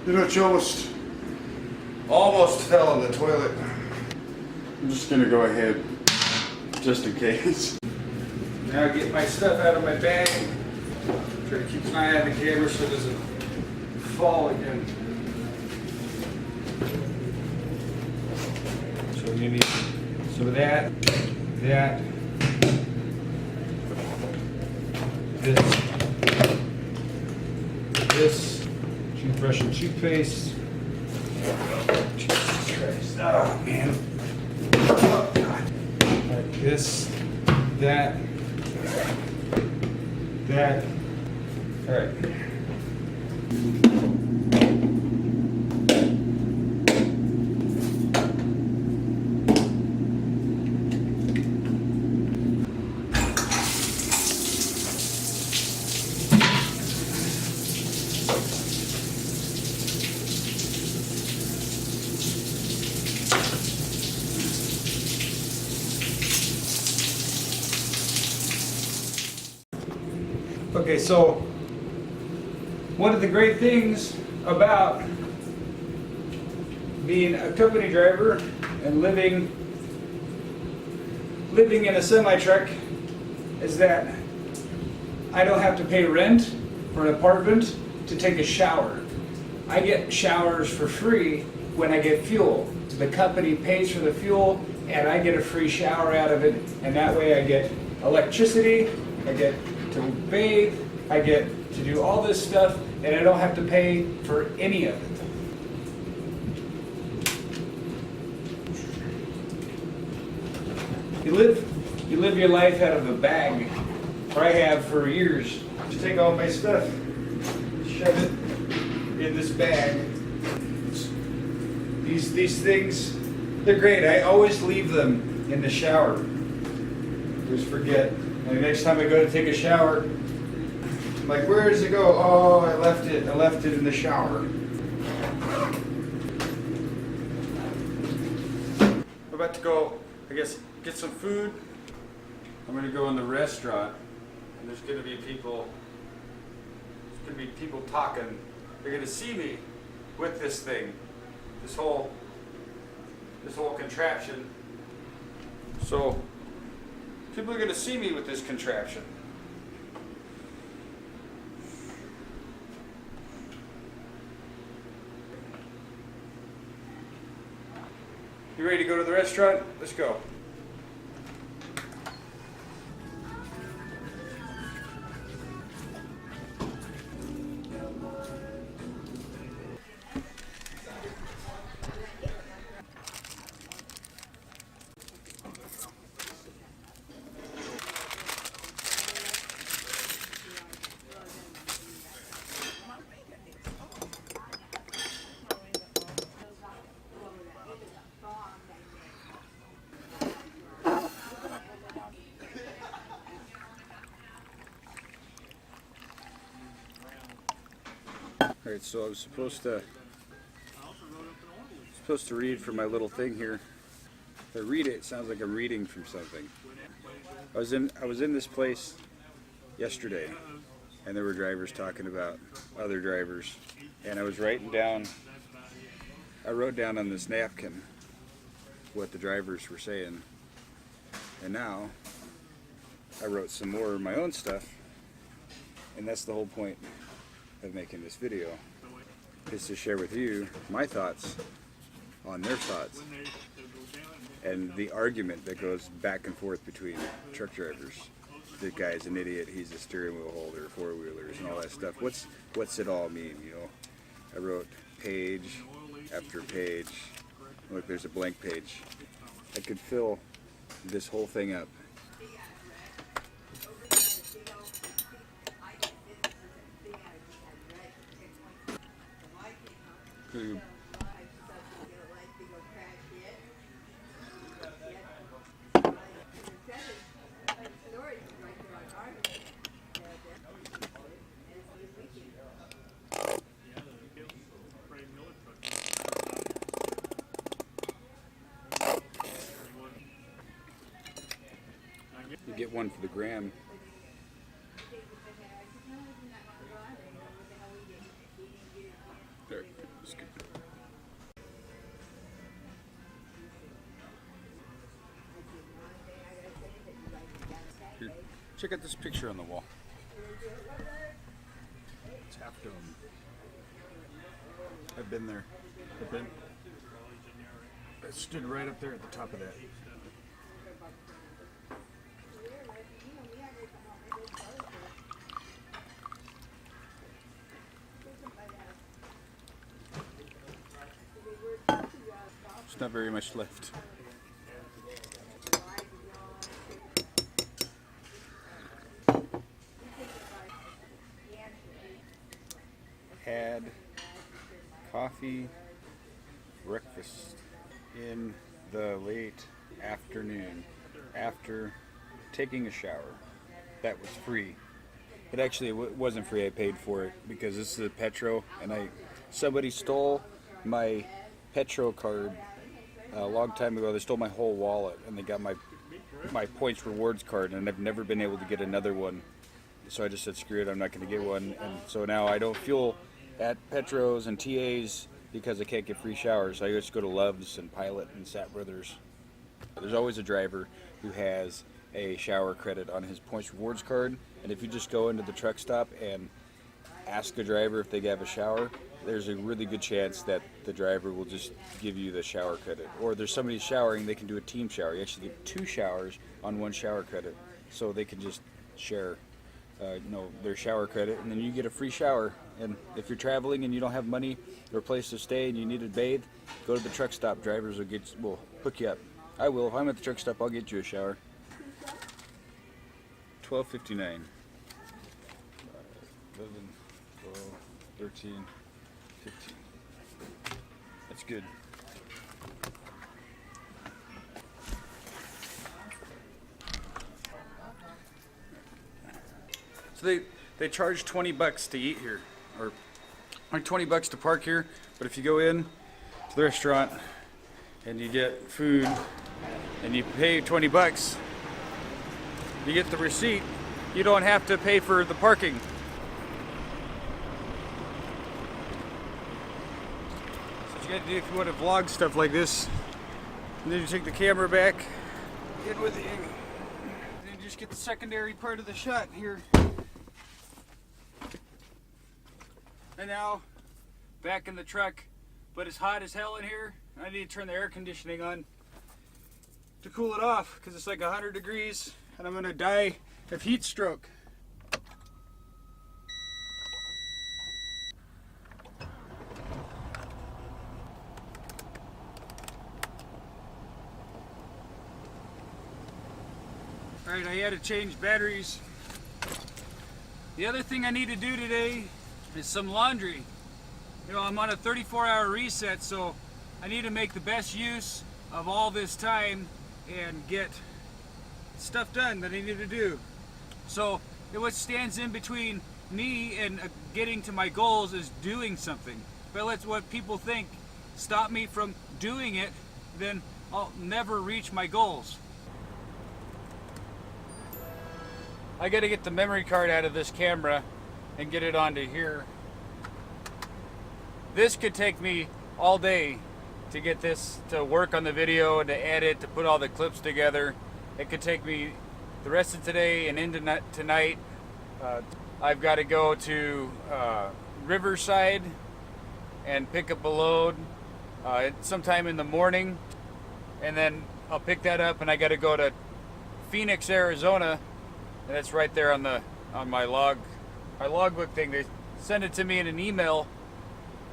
You know, she almost fell in the toilet. I'm just gonna go ahead, just in case. Now get my stuff out of my bag. Try to keep an eye on the camera so it doesn't fall again. So you need some of that, this, toothbrush and toothpaste. Jesus Christ. Oh man. Oh God. Like this, that. All right. Okay, so one of the great things about being a company driver and living in a semi-truck is that I don't have to pay rent for an apartment to take a shower. I get showers for free when I get fuel. The company pays for the fuel and I get a free shower out of it, and that way I get electricity, I get to bathe, I get to do all this stuff, and I don't have to pay for any of it. You live your life out of a bag, or I have for years. Just take all my stuff, shove it in this bag. These things, they're great. I always leave them in the shower. Just forget. And the next time I go to take a shower, I'm like, where does it go? Oh, I left it in the shower. I'm about to go, I guess, get some food. I'm gonna go in the restaurant, and there's gonna be people talking. They're gonna see me with this thing, this whole contraption. So people are gonna see me with this contraption. You ready to go to the restaurant? Let's go. Alright, so I was supposed to read from my little thing here. If I read it, it sounds like I'm reading from something. I was in this place yesterday, and there were drivers talking about other drivers, and I wrote down on this napkin what the drivers were saying, and now I wrote some more of my own stuff, and that's the whole point of making this video, is to share with you my thoughts on their thoughts and the argument that goes back and forth between truck drivers. The guy's an idiot, he's a steering wheel holder, four-wheelers and all that stuff. What's it all mean, you know? I wrote page after page. Look, there's a blank page. I could fill this whole thing up. You get one for the gram. There. Check out this picture on the wall. It's Half Dome. I've been there. I stood right up there at the top of that. There's not very much left. Had coffee, breakfast in the late afternoon after taking a shower. That was free. It actually wasn't free. I paid for it because this is a Petro, and somebody stole my Petro card a long time ago. They stole my whole wallet, and they got my points rewards card, and I've never been able to get another one. So I just said, screw it, I'm not going to get one. And so now I don't fuel at Petros and TAs because I can't get free showers. I just go to Love's and Pilot and Sat Brothers. There's always a driver who has a shower credit on his points rewards card, and if you just go into the truck stop and ask a driver if they have a shower, there's a really good chance that the driver will just give you the shower credit. Or there's somebody showering, they can do a team shower. You actually get 2 showers on 1 shower credit, so they can just share their shower credit, and then you get a free shower. And if you're traveling and you don't have money or a place to stay and you need to bathe, go to the truck stop. Drivers will hook you up. I will. If I'm at the truck stop, I'll get you a shower. $12.59. 11, 12, 13, 15. That's good. So they charge $20 to eat here, or like $20 to park here. But if you go in to the restaurant and you get food and you pay $20, you get the receipt. You don't have to pay for the parking. So what you got to do if you want to vlog stuff like this, and then you take the camera back, in with it, and you just get the secondary part of the shot here. And now, back in the truck, but it's hot as hell in here. I need to turn the air conditioning on to cool it off because it's like 100 degrees and I'm gonna die of heat stroke. Alright, I had to change batteries. The other thing I need to do today is some laundry. You know, I'm on a 34-hour reset, so I need to make the best use of all this time and get stuff done that I need to do. So what stands in between me and getting to my goals is doing something. If I let what people think stop me from doing it, then I'll never reach my goals. I gotta get the memory card out of this camera and get it onto here. This could take me all day to get this to work on the video and to edit, to put all the clips together. It could take me the rest of today and into tonight. I've got to go to Riverside and pick up a load sometime in the morning, and then I'll pick that up and I got to go to Phoenix, Arizona, and it's right there on my logbook thing. They send it to me in an email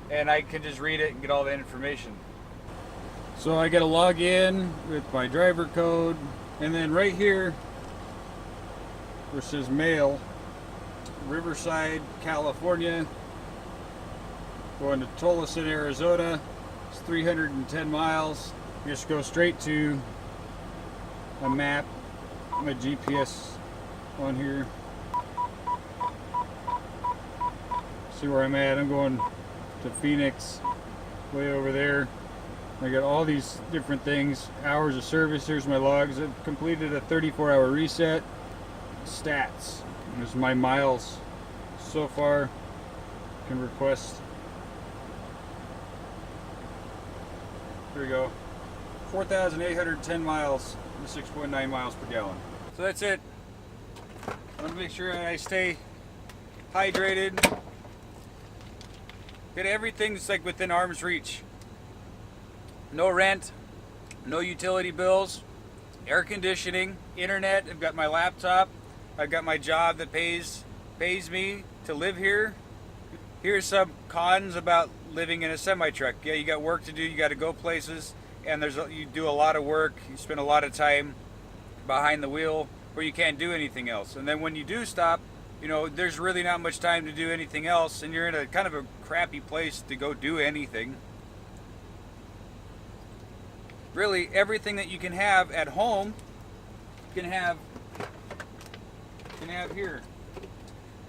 and I can just read it and get all the information. So I got to log in with my driver code, and then right here where it says mail, Riverside, California, going to Tolleson, Arizona. It's 310 miles. Just go straight to a map, my GPS on here. See where I'm at. I'm going to Phoenix, way over there. I got all these different things, hours of service. Here's my logs. I've completed a 34-hour reset. Stats. There's my miles so far. Can request. Here we go. 4,810 miles, 6.9 miles per gallon. So that's it. want to make sure I stay hydrated. Get everything that's like within arm's reach. No rent, no utility bills, air conditioning, internet. I've got my laptop. I've got my job that pays me to live here. Here's some cons about living in a semi-truck. Yeah, you got work to do. You got to go places, and you do a lot of work. You spend a lot of time behind the wheel where you can't do anything else. And then when you do stop, you know, there's really not much time to do anything else, and you're in a kind of a crappy place to go do anything. Really, everything that you can have at home, you can have here.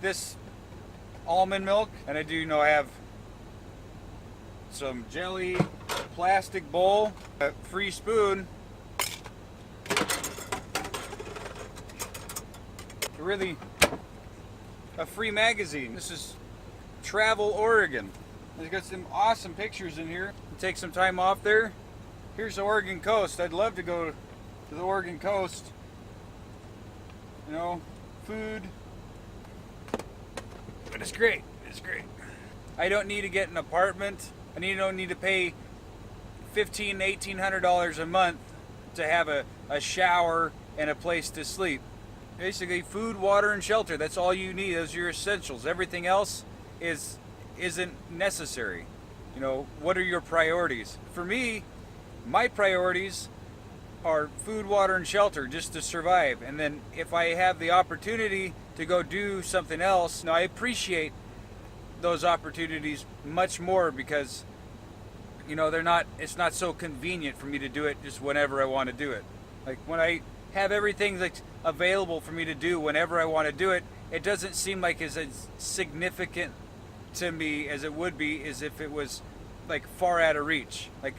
This almond milk, and I do know I have some jelly, plastic bowl, a free spoon. Really, a free magazine. This is Travel Oregon. It's got some awesome pictures in here. Take some time off there. Here's the Oregon coast. I'd love to go to the Oregon coast. You know, food. But it's great. It's great. I don't need to get an apartment. Don't need to pay $1,500 to $1,800 a month to have a shower and a place to sleep. Basically, food, water, and shelter. That's all you need. Those are your essentials. Everything else isn't necessary. You know, what are your priorities? For me, my priorities are food, water, and shelter just to survive. And then if I have the opportunity to go do something else, I appreciate those opportunities much more because, you know, it's not so convenient for me to do it just whenever I want to do it. Like when I have everything that's available for me to do whenever I want to do it, it doesn't seem like it's as significant to me as it would be as if it was like far out of reach. Like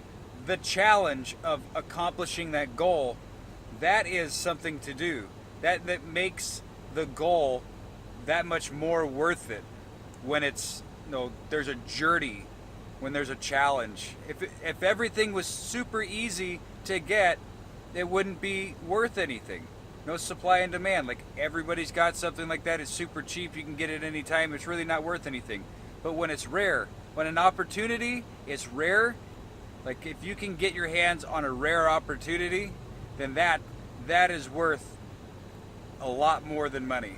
the challenge of accomplishing that goal, that is something to do. That makes the goal that much more worth it when it's, there's a journey, when there's a challenge. If everything was super easy to get, it wouldn't be worth anything. No supply and demand. Like everybody's got something like that. It's super cheap. You can get it anytime. It's really not worth anything. But when it's rare, when an opportunity is rare, like if you can get your hands on a rare opportunity, then that is worth a lot more than money.